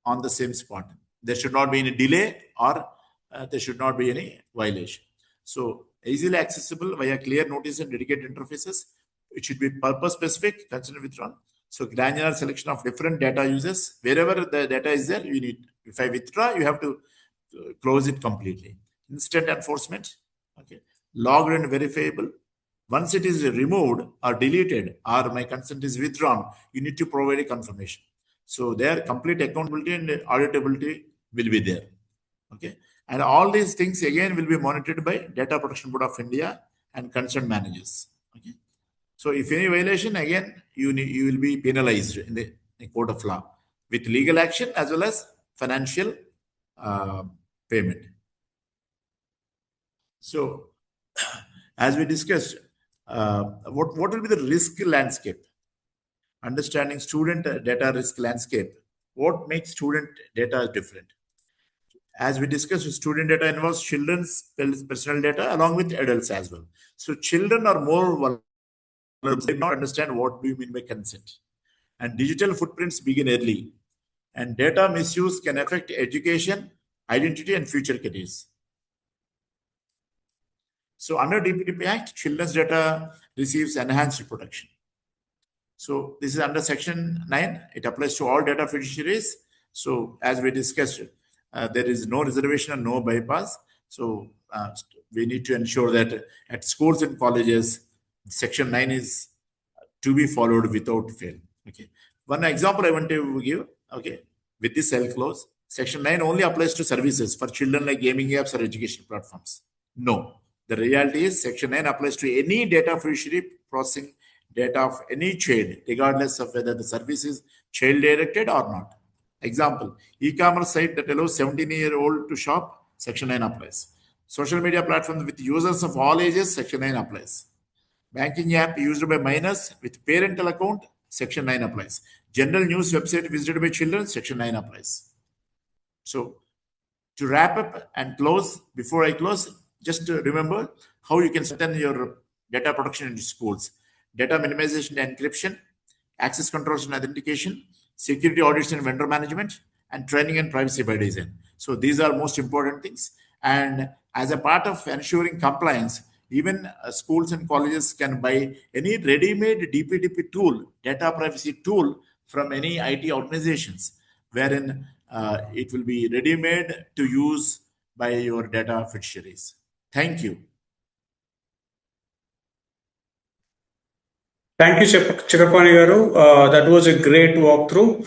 on the same spot. There should not be any delay or there should not be any violation. So easily accessible via clear notice and dedicated interfaces. It should be purpose specific, consent withdrawal. So granular selection of different data uses. Wherever the data is there, you need. If I withdraw, you have to close it completely. Instant enforcement. Okay. Logged and verifiable. Once it is removed or deleted or my consent is withdrawn, you need to provide a confirmation. So there, complete accountability and auditability will be there. Okay, and all these things again will be monitored by Data Protection Board of India and concerned managers. Okay, so if any violation, again you will be penalized in the court of law with legal action as well as financial uh, payment. So as we discussed, what will be the risk landscape? Understanding student data risk landscape. What makes student data different? As we discussed, student data involves children's personal data along with adults as well. So children are more vulnerable. They do not understand what do you mean by consent. And digital footprints begin early. And data misuse can affect education, identity, and future careers. So under DPDPA Act, children's data receives enhanced protection. So this is under Section 9. It applies to all data fiduciaries. So as we discussed, there is no reservation and no bypass. So we need to ensure that at schools and colleges, Section 9 is to be followed without fail. Okay. One example I want to give. Okay. With this I'll close. Section 9 only applies to services for children like gaming apps or educational platforms. No. The reality is Section 9 applies to any data fiduciary processing data of any child, regardless of whether the service is child directed or not. Example, e-commerce site that allows 17-year-old to shop, Section 9 applies. Social media platforms with users of all ages, Section 9 applies. Banking app used by minors with parental account, Section 9 applies. General news website visited by children, Section 9 applies. So to wrap up and close, before I close, just remember how you can strengthen your data protection in schools. Data minimization and encryption, access controls and authentication, security audits and vendor management, and training and privacy by design. So these are most important things. And as a part of ensuring compliance, even schools and colleges can buy any ready-made DPDP tool, data privacy tool from any IT organizations, wherein it will be ready-made to use by your data fiduciaries. Thank you. Thank you, Chirapani Garu. That was a great walkthrough,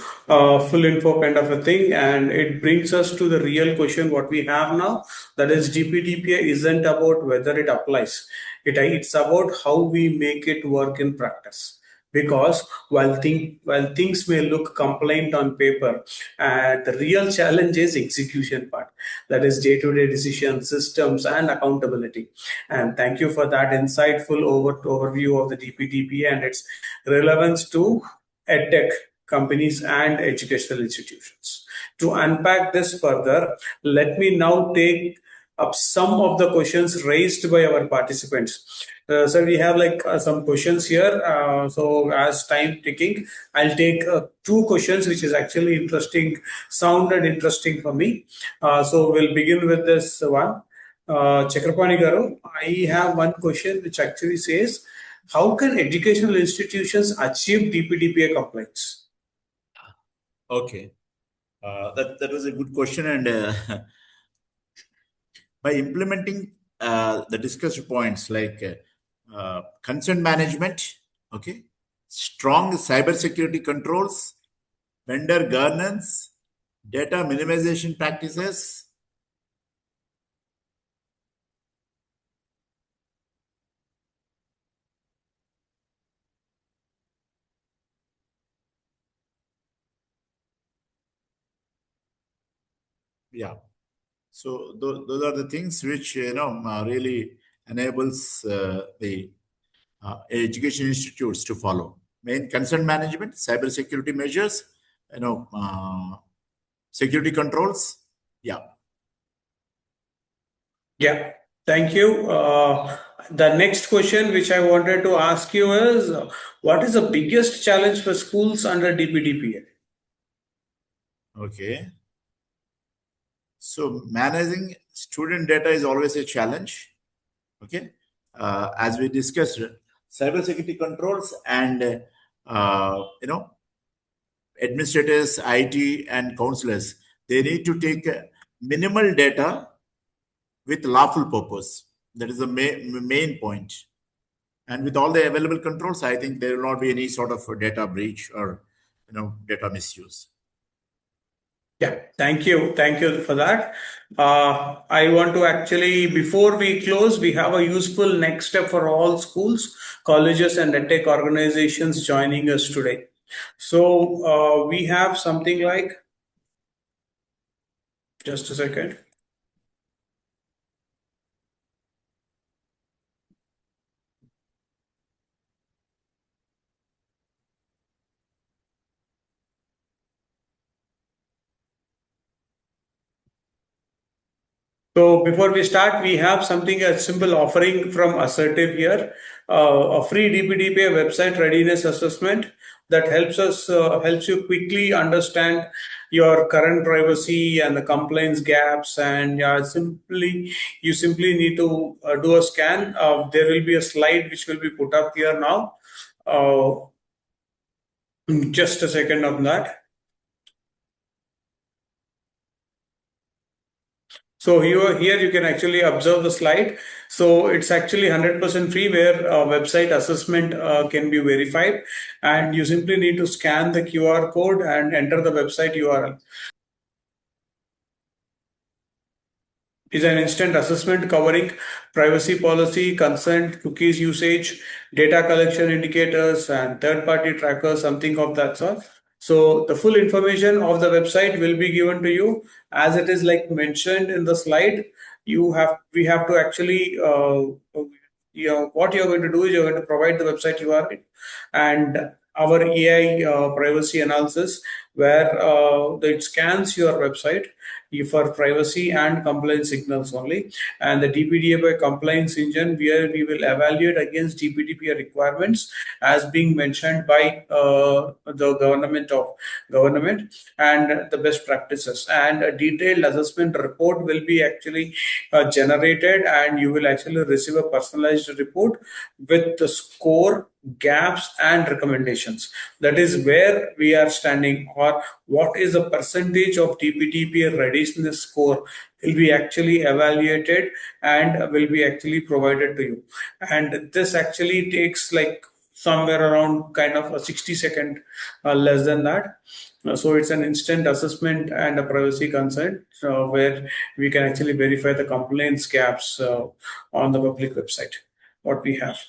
full info kind of a thing. And it brings us to the real question what we have now. That is, DPDPA isn't about whether it applies. It's about how we make it work in practice. Because while things may look compliant on paper, the real challenge is execution part. That is day-to-day decision systems and accountability. And thank you for that insightful overview of the DPDP and its relevance to EdTech companies and educational institutions. To unpack this further, let me now take up some of the questions raised by our participants. So we have some questions here. So as time ticking, I'll take two questions, which is actually interesting, sounded interesting for me. So we'll begin with this one. Chakrapani Garu, I have one question which actually says, how can educational institutions achieve DPDPA compliance? Okay. That was a good question. And by implementing the discussed points like consent management, okay, strong cybersecurity controls, vendor governance, data minimization practices. Yeah. So those are the things which really enables the education institutes to follow. Main consent management, cybersecurity measures, security controls. Yeah. Yeah, thank you. The next question which I wanted to ask you is, what is the biggest challenge for schools under DPDPA? Okay. So managing student data is always a challenge. Okay. As we discussed, cybersecurity controls and administrators, IT, and counselors, they need to take minimal data with lawful purpose. That is the main point. And with all the available controls, I think there will not be any sort of data breach or data misuse. Yeah, thank you. Thank you for that. I want to actually, before we close, we have a useful next step for all schools, colleges, and EdTech organizations joining us today. So we have something like, just a second. So before we start, we have something, a simple offering from Assurtiv here, a free DPDPA website readiness assessment that helps you quickly understand your current privacy and the compliance gaps. And you simply need to do a scan. There will be a slide which will be put up here now. Just a second on that. So here you can actually observe the slide. So it's actually 100% free, where website assessment can be verified, and you simply need to scan the QR code and enter the website URL. Is an instant assessment covering privacy policy, consent, cookies usage, data collection indicators, and third-party trackers, something of that sort. So the full information of the website will be given to you, as it is like mentioned in the slide. We have to actually what you're going to do is you're going to provide the website URL and our AI privacy analysis, where it scans your website for privacy and compliance signals only, and the DPDPA compliance engine, where we will evaluate against DPDPA requirements as being mentioned by the government and the best practices, and a detailed assessment report will be actually generated, and you will actually receive a personalized report with the score, gaps, and recommendations. That is where we are standing, or what is the percentage of DPDPA readiness score will be actually evaluated and will be actually provided to you. And this actually takes like somewhere around kind of a 60-second, less than that. So it's an instant assessment and a privacy consent, where we can actually verify the compliance gaps on the public website, what we have.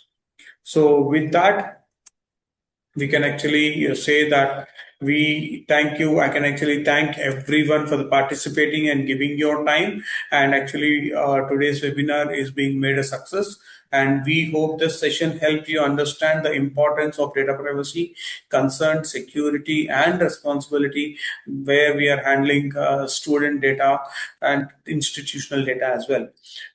So with that, we can actually say that we thank you. I can actually thank everyone for the participating and giving your time. And actually, today's webinar is being made a success. And we hope this session helped you understand the importance of data privacy, concern, security, and responsibility, where we are handling student data and institutional data as well.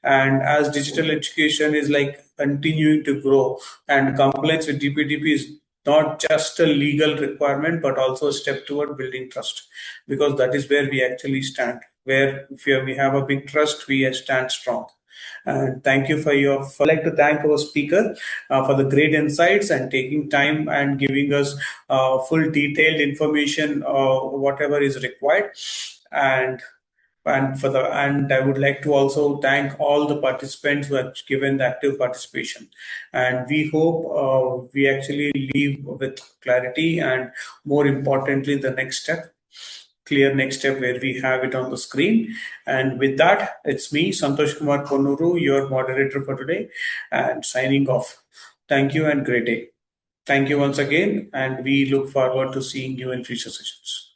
And as digital education is like continuing to grow, and compliance with DPDP is not just a legal requirement, but also a step toward building trust, because that is where we actually stand. Where if we have a big trust, we stand strong. And thank you for your. I'd like to thank our speaker for the great insights and taking time and giving us full detailed information, whatever is required. And I would like to also thank all the participants who have given the active participation, and we hope we actually leave with clarity, and more importantly the next step, clear next step, where we have it on the screen. And with that, it's me, Santosh Kumar Ponuru, your moderator for today, and signing off. Thank you and great day. Thank you once again, and we look forward to seeing you in future sessions.